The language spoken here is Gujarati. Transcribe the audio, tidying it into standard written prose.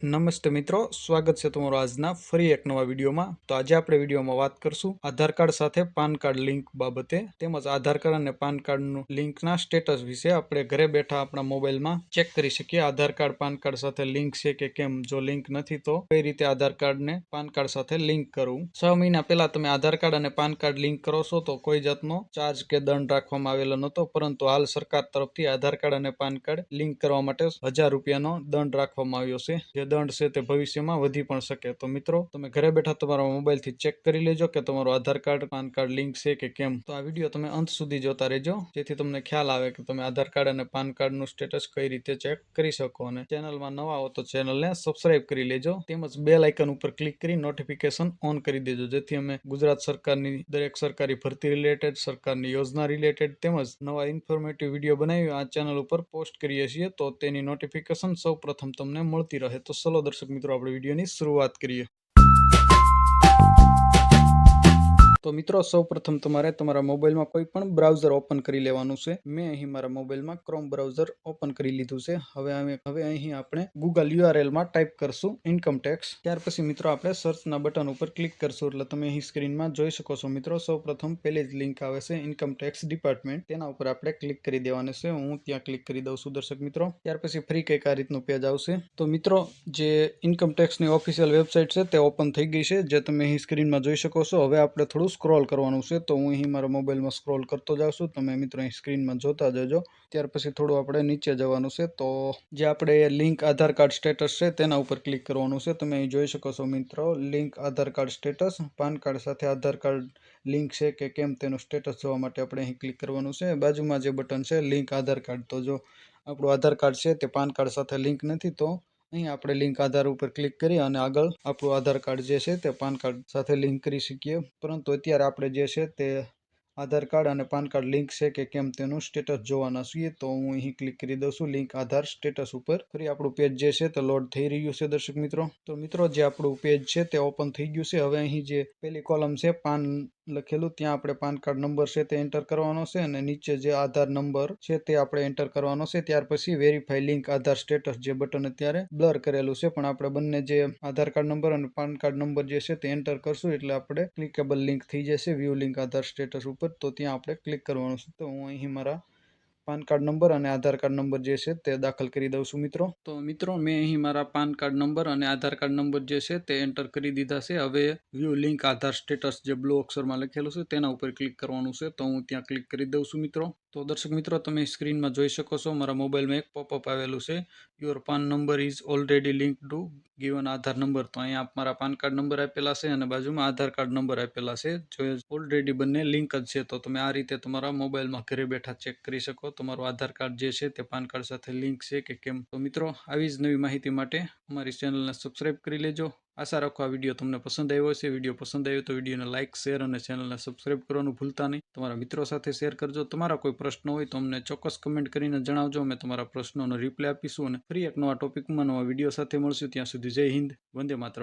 નમસ્તે મિત્રો, સ્વાગત છે તમારું આજના ફરી એક નવા વિડીયોમાં. તો આજે આપણે વિડીયોમાં વાત કરશું આધાર કાર્ડ સાથે પાન કાર્ડ લિંક બાબતે, તેમજ આધાર કાર્ડ અને પાન કાર્ડનું લિંકના સ્ટેટસ વિશે આપણે ઘરે બેઠા આપણા મોબાઈલમાં ચેક કરી શકીએ. આધાર કાર્ડ પાન કાર્ડ સાથે લિંક છે કે કેમ, જો લિંક નથી તો કઈ રીતે આધાર કાર્ડને પાન કાર્ડ સાથે લિંક કરવું. 6 મહિના પહેલા તમે આધાર કાર્ડ અને પાન કાર્ડ લિંક કરો છો તો કોઈ જાતનો ચાર્જ કે દંડ રાખવામાં આવેલો નહોતો, પરંતુ હાલ સરકાર તરફથી આધાર કાર્ડ અને પાન કાર્ડ લિંક કરવા માટે 1000 રૂપિયાનો દંડ રાખવામાં આવ્યો છે. જે દંડ છે તે ભવિષ્યમાં વધી પણ શકે. તો મિત્રો, તમે ઘરે બેઠા તમારા મોબાઈલથી ચેક કરી લેજો કે તમારું આધાર કાર્ડ પાન કાર્ડ લિંક છે કે કેમ. તો આ વિડીયો તમે અંત સુધી જોતા રહેજો, જેથી તમને ખ્યાલ આવે કે તમે આધાર કાર્ડ અને પાન કાર્ડનું સ્ટેટસ કઈ રીતે ચેક કરી શકો. અને ચેનલમાં નવા હો તો ચેનલને સબસ્ક્રાઇબ કરી લેજો, તેમજ બેલ આઇકન ઉપર ક્લિક કરી નોટિફિકેશન ઓન કરી દેજો, જેથી અમે ગુજરાત સરકારની દરેક સરકારી ભરતી રિલેટેડ, સરકારની યોજના રિલેટેડ તેમજ નવા ઇન્ફોર્મેટિવ વિડીયો બનાવી આ ચેનલ ઉપર પોસ્ટ કરીએ છીએ, તો તેની નોટિફિકેશન સૌ પ્રથમ તમને મળતી રહે. તો ચલો દર્શક મિત્રો, આપણે વિડીયોની શરૂઆત કરીએ. તો મિત્રો, સૌ પ્રથમ તમારે તમારા મોબાઈલમાં કોઈ પણ બ્રાઉઝર ઓપન કરી લેવાનું છે. મેં અહીં મારા મોબાઈલમાં ક્રોમ બ્રાઉઝર ઓપન કરી લીધું છે. હવે અહીં આપણે ગૂગલ URL માં ટાઈપ કરશું ઇન્કમ ટેક્સ. ત્યાર પછી મિત્રો આપણે સર્ચના બટન ઉપર ક્લિક કરશું, એટલે તમે અહીં સ્ક્રીનમાં જોઈ શકો છો. મિત્રો, સૌ પ્રથમ પહેલી જ લિંક આવે છે ઇન્કમ ટેક્સ ડિપાર્ટમેન્ટ, તેના ઉપર આપણે ક્લિક કરી દેવાનું છે. હું ત્યાં ક્લિક કરી દઉં છું દર્શક મિત્રો. ત્યાર પછી ફ્રી કંઈક આ રીતનું પેજ આવશે. તો મિત્રો, જે ઇન્કમ ટેક્સની ઓફિશિયલ વેબસાઇટ છે તે ઓપન થઈ ગઈ છે, જે તમે અહીં સ્ક્રીનમાં જોઈ શકો છો. હવે આપણે થોડું સ્ક્રોલ કરવાનું છે, તો હું અહીં મારા મોબાઈલમાં સ્ક્રોલ કરતો જાઉં છું. તમે મિત્રો અહીં સ્ક્રીનમાં જોતા જજો. ત્યાર પછી થોડું આપણે નીચે જવાનું છે, તો જે આપણે લિંક આધાર કાર્ડ સ્ટેટસ છે તેના ઉપર ક્લિક કરવાનું છે. તમે અહીં જોઈ શકો છો મિત્રો, લિંક આધાર કાર્ડ સ્ટેટસ. પાન કાર્ડ સાથે આધાર કાર્ડ લિંક છે કે કેમ તેનું સ્ટેટસ જોવા માટે આપણે અહીં ક્લિક કરવાનું છે. બાજુમાં જે બટન છે લિંક આધાર કાર્ડ, તો જો આપણું આધાર કાર્ડ છે તે પાન કાર્ડ સાથે લિંક નથી, તો અહીં આપણે લિંક આધાર ઉપર ક્લિક કરી અને આગળ આપણું આધાર કાર્ડ જે છે તે પાન કાર્ડ સાથે લિંક કરી શકીએ. પરંતુ અત્યારે આપણે જે છે તે આધાર કાર્ડ અને પાન કાર્ડ લિંક છે કે કેમ તેનું સ્ટેટસ જોવાના છીએ. તો હું અહીં ક્લિક કરી દઉં છું લિંક આધાર સ્ટેટસ ઉપર. ફરી આપણું પેજ જે છે તે લોડ થઈ રહ્યું છે દર્શક મિત્રો. તો મિત્રો, જે આપણું પેજ છે તે ઓપન થઈ ગયું છે. હવે અહીં જે પેલી કોલમ છે પાન લખેલું, ત્યાં આપણે પાન કાર્ડ નંબર છે તે એન્ટર કરવાનો છે, અને નીચે જે આધાર નંબર છે તે આપણે એન્ટર કરવાનો છે. ત્યાર પછી વેરીફાઈ લિંક આધાર સ્ટેટસ જે બટન અત્યારે બ્લર કરેલું છે, પણ આપણે બંને જે આધાર કાર્ડ નંબર અને પાન કાર્ડ નંબર જે છે તે એન્ટર કરશું એટલે આપણે ક્લિકેબલ લિંક થઈ જશે વ્યૂ લિંક આધાર સ્ટેટસ ઉપર. તો ત્યાં આપણે ક્લિક કરવાનું છે. તો હું અહીં મારા પાન કાર્ડ નંબર અને આધાર કાર્ડ નંબર જે છે તે દાખલ કરી દઉં છું મિત્રો. તો મિત્રો, મેં અહીં મારા પાન કાર્ડ નંબર અને આધાર કાર્ડ નંબર જે છે તે એન્ટર કરી દીધા છે. હવે વ્યૂ લિંક આધાર સ્ટેટસ જે બ્લુ અક્ષરમાં લખેલું છે તેના ઉપર ક્લિક કરવાનું છે. તો હું ત્યાં ક્લિક કરી દઉં છું મિત્રો. તો દર્શક મિત્રો, તમે સ્ક્રીનમાં જોઈ શકો છો, મારા મોબાઈલમાં એક પોપઅપ આવેલું છે, your PAN number is already link to given Aadhaar number. તો અહીંયા મારા પાન કાર્ડ નંબર આપેલા છે અને બાજુમાં આધાર કાર્ડ નંબર આપેલા છે, જો ઓલરેડી બંને લિંક જ છે. તો તમે આ રીતે તમારા મોબાઈલમાં ઘરે બેઠા ચેક કરી શકો તમારું આધાર કાર્ડ જે છે તે પાન કાર્ડ સાથે લિંક છે કે કેમ. તો મિત્રો, આવી જ નવી માહિતી માટે અમારી ચેનલને સબસ્ક્રાઇબ કરી લેજો. આશા રાખો આ વિડીયો તમને પસંદ આવ્યો હશે. વિડીયો પસંદ આવ્યો તો વિડીયોને લાઇક, શેર અને ચેનલને સબસ્ક્રાઇબ કરવાનું ભૂલતા નહીં. તમારા મિત્રો સાથે શેર કરજો. તમારા કોઈ પ્રશ્ન હોય તો અમને ચોક્કસ કમેન્ટ કરીને જણાવજો. અમે તમારા પ્રશ્નોનો રિપ્લાય આપીશું, અને ફરી એક નવા ટોપિકમાં નવા વિડીયો સાથે મળશું. ત્યાં સુધી જય હિન્દ, વંદે માતરમ.